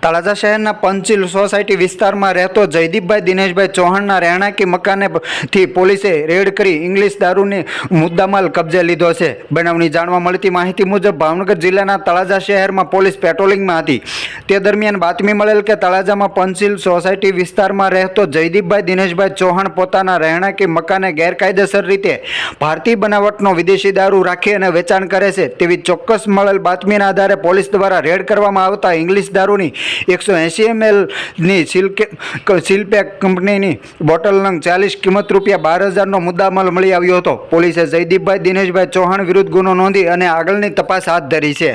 તળાજા શહેરના પંચીલ સોસાયટી વિસ્તારમાં રહેતો જયદીપભાઈ દિનેશભાઈ ચૌહાણના રહેણાંકી મકાનેથી પોલીસે રેડ કરી ઇંગ્લિશ દારૂની મુદ્દામાલ કબજે લીધો છે। બનાવની જાણવા મળતી માહિતી મુજબ ભાવનગર જિલ્લાના તળાજા શહેરમાં પોલીસ પેટ્રોલિંગમાં હતી। તે દરમિયાન બાતમી મળેલ કે તળાજામાં પંચીલ સોસાયટી વિસ્તારમાં રહેતો જયદીપભાઈ દિનેશભાઈ ચૌહાણ પોતાના રહેણાંકી મકાને ગેરકાયદેસર રીતે ભારતીય બનાવટનો વિદેશી દારૂ રાખી અને વેચાણ કરે છે તેવી ચોક્કસ મળેલ બાતમીના આધારે પોલીસ દ્વારા રેડ કરવામાં આવતા ઇંગ્લિશ દારૂની 180 ml ની સીલપેક કંપનીની બોટલ નંગ 40 કિંમત ₹12,000નો મુદ્દામાલ મળી આવ્યો હતો। પોલીસે જયદીપભાઈ દિનેશભાઈ ચૌહાણ વિરુદ્ધ ગુનો નોંધી અને આગળની તપાસ હાથ ધરી છે।